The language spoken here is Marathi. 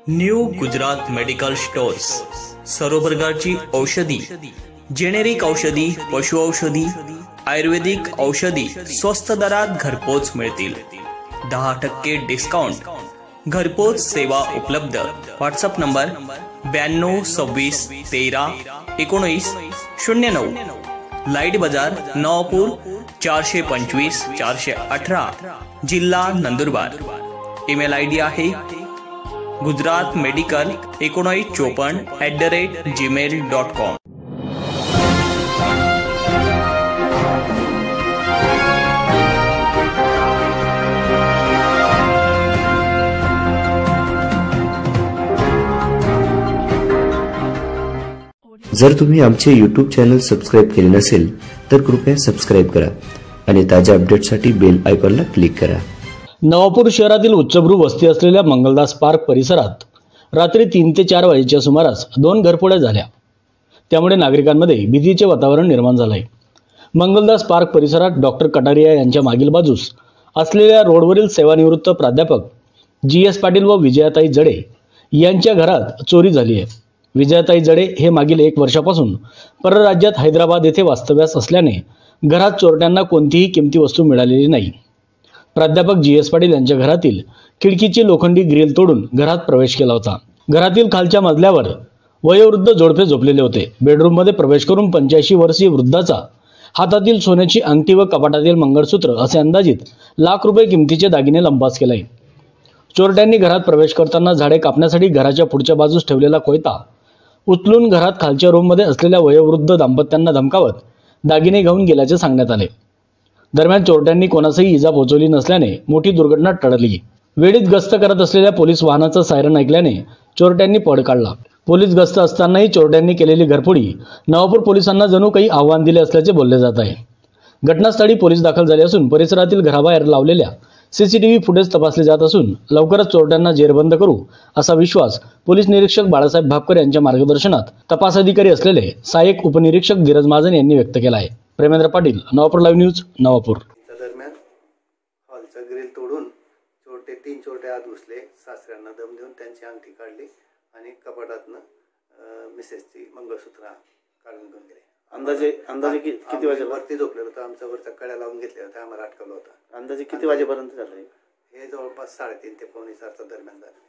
न्यू गुजरात मेडिकल स्टोर्स सर्व प्रकारची औषधी, जेनेरिक औषधी, पशु औषधी, आयुर्वेदिक औषधी स्वस्त दरात घरपोच मिळतील। 10% डिस्काउंट, घरपोच सेवा उपलब्ध। व्हॉट्सअप नंबर 92 26 13 19 09, लाईट बाजार नवापूर 425 418, जिल्हा नंदुरबार। ईमेल आयडी आहे gujaratmedical1954@gmail.com। जर तुम्ही आमचे YouTube चॅनल सबस्क्राइब केले नसेल तर कृपया सबस्क्राइब करा आणि ताज्या अपडेट्ससाठी बेल आयकॉनला क्लिक करा। नवापूर शहरातील उच्चभ्रू वस्ती असलेल्या मंगलदास पार्क परिसरात रात्री 3 ते 4 वाजेच्या सुमारास 2 घरफोड्या झाल्या। त्यामुळे नागरिकांमध्ये भीतीचे वातावरण निर्माण झाले आहे। मंगलदास पार्क परिसरात डॉक्टर कटारिया यांच्या मागील बाजूस असलेल्या रोडवरील सेवानिवृत्त प्राध्यापक GS पाटील व विजयाताई जडे यांच्या घरात चोरी झाली आहे। विजयाताई जडे हे मागील 1 वर्षापासून परराज्यात हैदराबाद येथे वास्तव्यास असल्याने घरात चोरट्यांना कोणतीही किमती वस्तू मिळालेली नाही। प्राध्यापक GS पाटील यांच्या घरातील खिडकीची लोखंडी ग्रिल तोडून घरात प्रवेश केला होता। घरातील खालच्या मजल्यावर वयोवृद्ध जोडपे झोपलेले होते। बेडरूममध्ये प्रवेश करून 85 वर्षीय वृद्धाचा हातातील सोन्याची अंगठी व कपाटातील मंगळसूत्र असे अंदाजित लाख रुपये किमतीचे दागिने लंपास केले। चोरट्यांनी घरात प्रवेश करताना झाडे कापण्यासाठी घराच्या पुढच्या बाजूस ठेवलेला कोयता उचलून घरात खालच्या रूममध्ये असलेल्या वयोवृद्ध दाम्पत्यांना धमकावत दागिने घेऊन गेल्याचे सांगण्यात आले। दरम्यान चोरट्यांनी कोणासही इजा पोहोचवली नसल्याने मोठी दुर्घटना टळली। वेळीच गस्त करत असलेल्या पोलीस वाहनाचा सायरन ऐकल्याने चोरट्यांनी पळ काढला। पोलीस गस्त असतानाही चोरट्यांनी केलेली घरफोडी नवापूर पोलिसांना जणू काही आव्हान दिले असल्याचे बोलले जात आहे। घटनास्थळी पोलीस दाखल झाले असून परिसरातील घराबाहेर लावलेल्या CCTV फुटेज तपासले जात असून लवकरच चोरट्यांना जेरबंद करू असा विश्वास पोलीस निरीक्षक बाळासाहेब भापकर यांच्या मार्गदर्शनात तपास अधिकारी असलेले सहाय्यक उपनिरीक्षक धीरज महाजन यांनी व्यक्त केला आहे। Premendra Patil, Navapur live news, Navapur. दरम्यान हॉलचा ग्रिल तोडून 3 चोरटे आत घुसले, सासऱ्यांना दम देऊन त्यांची अंगठी काढली आणि कपाटातनं मिसेसची मंगळसूत्र काढून घेऊन गेले। अंदाजे किती वाजे वरती झोपलेलं होतं, आमच्या वरच्या कड्या लावून घेतल्या होत्या, आम्हाला अटकवलं होतं। अंदाजे किती वाजेपर्यंत झालं हे जवळपास 3:30 ते 4:45 दरम्यान झालं।